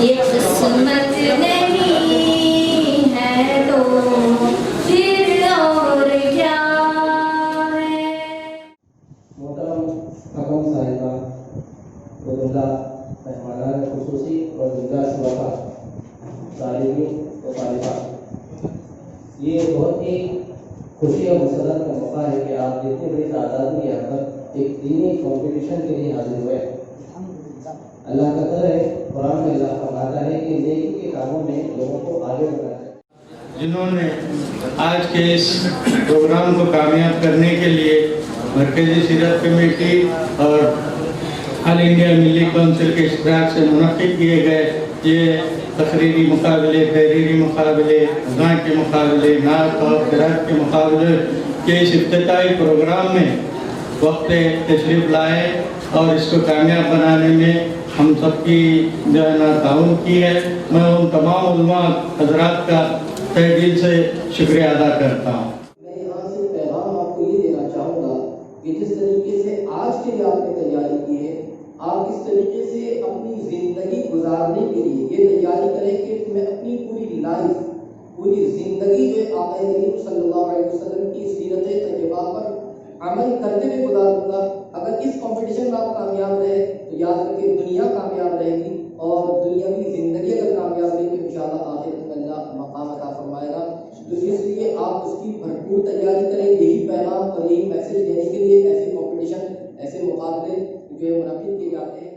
ये किस्मत नहीं है तो फिर और क्या है। मोहतरम हकम साहिबा, वज़ीरा, मेहमानान खुसूसी और जिंदा शुरका, तालिबीन और तालिबात, ये बहुत ही खुशी और मसरत का मौका है कि आप जितनी बड़ी तादाद में यहाँ पर एक दीनी कॉम्पिटिशन के लिए हाजिर हुए। अल्लाह का कर है, कुरान में अल्लाह फरमाता है कि नेकी के कामों में लोगों को आगे बढ़ाना है। जिन्होंने आज के इस प्रोग्राम को कामयाब करने के लिए मरकज़ी सीरत कमेटी और ऑल इंडिया मिली कौंसिल के इश्तराक से मुनक़िद किए गए ये तकरीरी मुकाबले, तहरीरी मुकाबले, अज़ां के मुकाबले, नात और क़िराअत के मुकाबले के इस इफ्तिताई प्रोग्राम में वक्त तशरीफ़ लाए और इसको कामयाब बनाने में हम सबकी जो है ना ताउन की है। मैं उन तमाम उलमा हज़रात का तहे दिल से शुक्रिया अदा करता हूँ। मैं यहाँ से पैगाम आपको ये देना चाहूँगा कि जिस तरीके से आज के लिए आपने तैयारी की है, आप इस तरीके से अपनी ज़िंदगी गुजारने के लिए ये तैयारी करें कि मैं अपनी पूरी लाइफ, पूरी ज़िंदगी जो आक़ा करीम सल्लल्लाहु अलैहि वसल्लम की सीरत तैयबा पर अमल करते हुए गुजारूंगा। अगर इस कंपटीशन में आप कामयाब रहे तो याद रखिए दुनिया कामयाब रहेगी, और दुनियावी ज़िंदगी अगर कामयाब रही तो इंशाअल्लाह आखिरत में अल्लाह मकाम अता फरमाएगा। तो इसलिए आप उसकी भरपूर तैयारी करें। यही पैगाम और यही मैसेज देने के लिए ऐसे कंपटीशन, ऐसे मुकाबले जो मुनक़िद किए जाते हैं।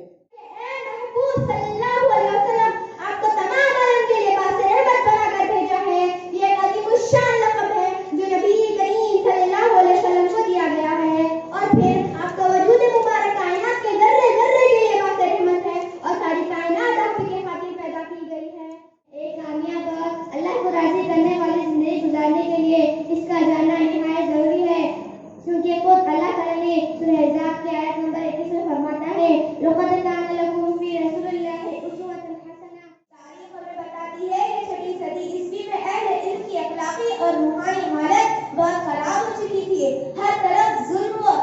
आपको तमाम आलम के लिबास रहमत बनाकर भेजा है। ये एक अज़ीमुश्शान लक़ब है जो नबी करीम सल्लल्लाहु अलैहि वसल्लम को दिया गया है, और फिर आपका वजूद मुबारक कायनात के ज़र्रे ज़र्रे के लिबास रहमत है, और सारी कायनात आपके खातिर पैदा की गई है। एक कामयाब अल्लाह को राज़ी करने वाली ज़िंदगी गुजारने के लिए इसका जानना निहायत ज़रूरी है, क्योंकि खुद अल्लाह ताला ने सूरह अहज़ाब की आयत नंबर 21 में फरमाता है, लक़द कान लकुम फ़ी रसूलिल्लाहि उस्वतुन हसना। तारीख़ हमें बताती है कि 6वीं सदी ईस्वी में अहले इल्म की अखलाकी और रूहानी हालत बहुत खराब हो चुकी थी। हर तरफ जुल्म व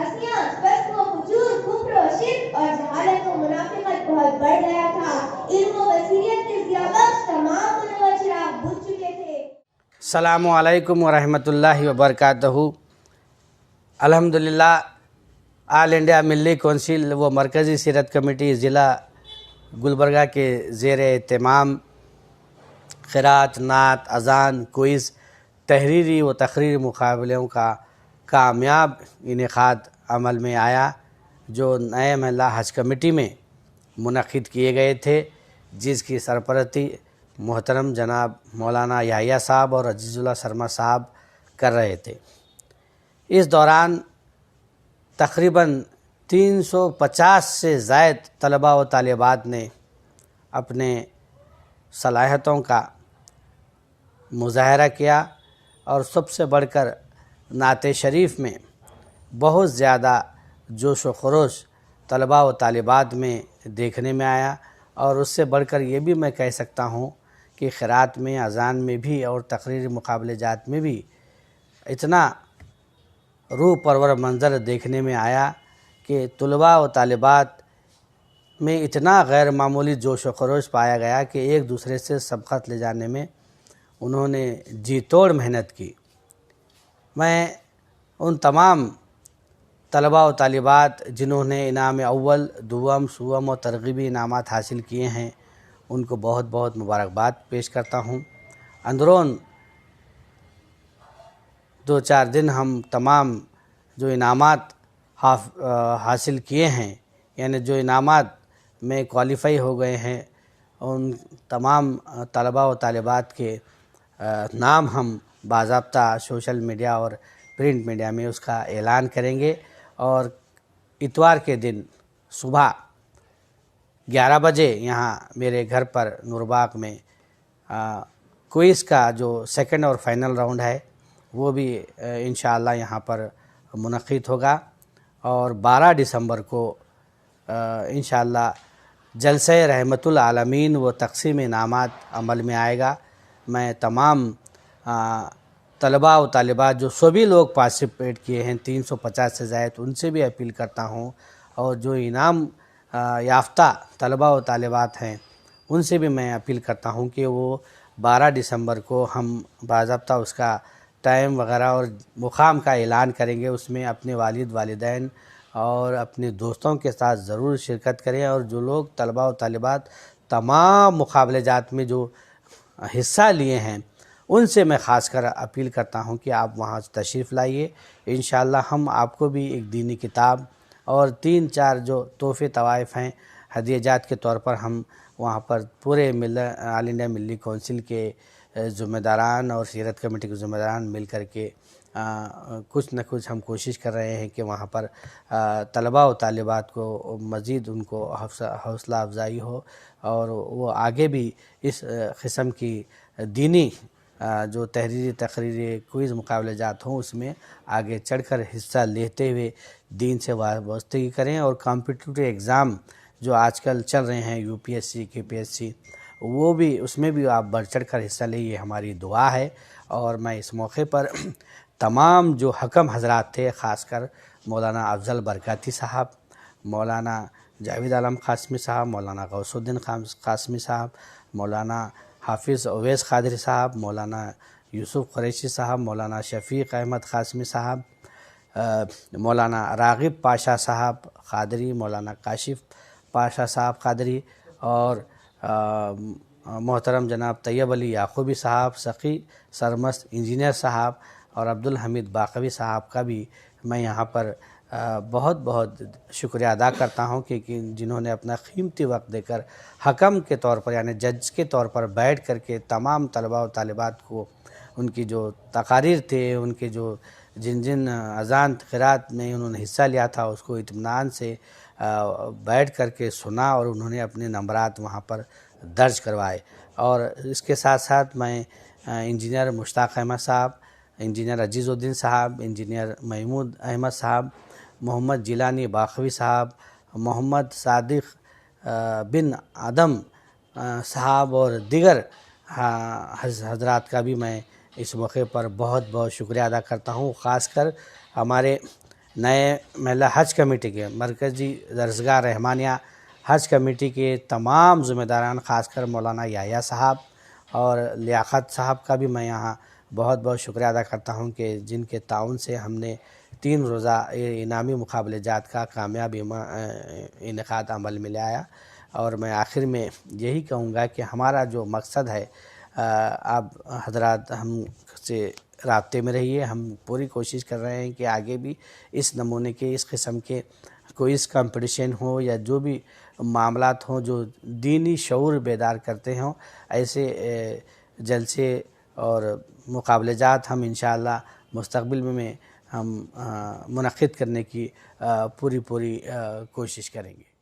अस्यां, फस्क़ व फुजूर, कुफ्र व शिर्क और जहालत व मुनाफ़िक़त बहुत बढ़ गया था। इल्म व बसीरत के ज़ियाबख्श तमाम मुनव्वर चिराग बुझ चुके थे। अस्सलामु अलैकुम व रहमतुल्लाहि व बरकातहू। अल्हम्दुलिल्लाह ऑल इंडिया मिली कौंसिल व मरकज़ी सीरत कमेटी ज़िला गुलबर्गा के ज़ेर एहतमाम क़िराअत, नात, अज़ान, क्विज़, तहरीरी व तक़रीरी मुकाबलों का कामयाब इनेक़ाद अमल में आया, जो नए महल्ला हज कमेटी में मुनक़िद किए गए थे, जिसकी सरपरस्ती मोहतरम जनाब मौलाना याहिया साहब और अजीज़ुल्लाह शर्मा साहब कर रहे थे। इस दौरान तक़रीबन 350 से ज़ायद तलबा व तालिबात ने अपने सलाहियतों का मुज़ाहरा किया, और सबसे बढ़कर नात शरीफ में बहुत ज़्यादा जोश व खरोश तलबा व तालिबात में देखने में आया। और उससे बढ़कर ये भी मैं कह सकता हूँ कि क़िराअत में, अज़ान में भी और तक़रीरी मुकाबले जात में भी इतना रूह परवर मंज़र देखने में आया कि तलबा व तालिबात में इतना गैर मामूली जोश व खरोश पाया गया कि एक दूसरे से सबक़त ले जाने में उन्होंने जी तोड़ मेहनत की। मैं उन तमाम तलबा व तालिबात जिन्होंने इनाम अव्वल, दुअम, सुअम और तरग़ीबी इनामात हासिल किए हैं, उनको बहुत बहुत मुबारकबाद पेश करता हूँ। अंदरून 2-4 दिन हम तमाम जो इनामात हासिल किए हैं, यानी जो इनामात में क्वालिफ़ाई हो गए हैं, उन तमाम तलबा व तालिबात के नाम हम बाज़ाब्ता सोशल मीडिया और प्रिंट मीडिया में उसका ऐलान करेंगे। और इतवार के दिन सुबह 11 बजे यहाँ मेरे घर पर नूरबाग में क्विज़ का जो सेकंड और फाइनल राउंड है वो भी इंशाअल्लाह यहाँ पर मुनक़िद होगा। और 12 दिसंबर को इंशाअल्लाह जलसे रहमतुल आलमीन व तक़सीम इनामात अमल में आएगा। मैं तमाम तलबा व तालिबात जो सभी लोग पार्टिसिपेट किए हैं 350 से ज़ायद, उनसे भी अपील करता हूँ, और जो इनाम याफ्ता तलबा व तालिबात हैं ان سے بھی میں اپیل کرتا ہوں کہ وہ 12 دسمبر کو ہم باضابطہ اس کا ٹائم وغیرہ اور مقام کا اعلان کریں گے، اس میں اپنے والد والدین اور اپنے دوستوں کے ساتھ ضرور شرکت کریں، اور جو لوگ طلباء و طالبات تمام مقابلہ جات میں جو حصہ لیے ہیں ان سے میں خاص کر اپیل کرتا ہوں کہ آپ وہاں تشریف لائیے۔ انشاءاللہ ہم آپ کو بھی ایک دینی کتاب اور 3-4 جو تحفے طوائف ہیں ہدیہ جات کے طور پر ہم وہاں پر پورے آل انڈیا ملی کونسل کے ذمہ داران اور سیرت کمیٹی کے ذمہ داران مل کر کے کچھ نہ کچھ ہم کوشش کر رہے ہیں کہ وہاں پر طلباء و طالبات کو مزید ان کو حوصلہ افزائی ہو، اور وہ آگے بھی اس قسم کی دینی جو تحریری تقریری کوئز مقابلہ جات ہوں اس میں آگے چڑھ کر حصہ لیتے ہوئے دین سے وابستگی کریں، اور کمپٹیٹیو ایگزام جو آج کل چل رہے ہیں UPSC KPSC وہ بھی اس میں بھی آپ بڑھ چڑھ کر حصہ لیں، یہ ہماری دعا ہے۔ اور میں اس موقع پر تمام جو حکم حضرات تھے، خاص کر مولانا افضل برکاتی صاحب، مولانا جاوید عالم قاسمی صاحب، مولانا غوث الدین قاسمی صاحب، مولانا حافظ اویس قادری صاحب، مولانا یوسف قریشی صاحب، مولانا شفیق احمد قاسمی صاحب، مولانا راغب پاشا صاحب قادری، مولانا کاشف پاشا صاحب قادری، اور محترم جناب طیب علی یعقوبی صاحب سقی سرمست انجینئر صاحب، اور عبدالحمید باقوی صاحب کا بھی میں یہاں پر بہت بہت شکریہ ادا کرتا ہوں کہ جنہوں نے اپنا قیمتی وقت دے کر حکم کے طور پر یعنی جج کے طور پر بیٹھ کر کے تمام طلباء و طالبات کو ان کی جو تقاریر تھے، ان کے جو جن اذان قرات میں انہوں نے حصہ لیا تھا اس کو اطمینان سے بیٹھ کر کے سنا، اور انہوں نے اپنے نمبرات وہاں پر درج کروائے۔ اور اس کے ساتھ ساتھ میں انجینئر مشتاق احمد صاحب، انجینئر عزیز الدین صاحب، انجینئر محمود احمد صاحب، محمد جیلانی باقوی صاحب، محمد صادق بن آدم صاحب اور دیگر حضرات کا بھی میں اس موقع پر بہت بہت شکریہ ادا کرتا ہوں۔ خاص کر ہمارے نئے محلہ حج کمیٹی کے مرکزی درسگاہ رحمانیہ حج کمیٹی کے تمام ذمہ داران، خاص کر مولانا یحییٰ صاحب اور لیاقت صاحب کا بھی میں یہاں بہت بہت شکریہ ادا کرتا ہوں کہ جن کے تعاون سے ہم نے 3 روزہ انعامی مقابلہ جات کا کامیاب انعقاد عمل میں لے آیا۔ اور میں آخر میں یہی کہوں گا کہ ہمارا جو مقصد ہے، آپ حضرات ہم سے رابطے میں رہیے، ہم پوری کوشش کر رہے ہیں کہ آگے بھی اس نمونے کے اس قسم کے کوئز کمپٹیشن ہو یا جو بھی معاملات ہوں جو دینی شعور بیدار کرتے ہوں، ایسے جلسے اور مقابلہ جات ہم انشاءاللہ مستقبل میں ہم منعقد کرنے کی پوری کوشش کریں گے۔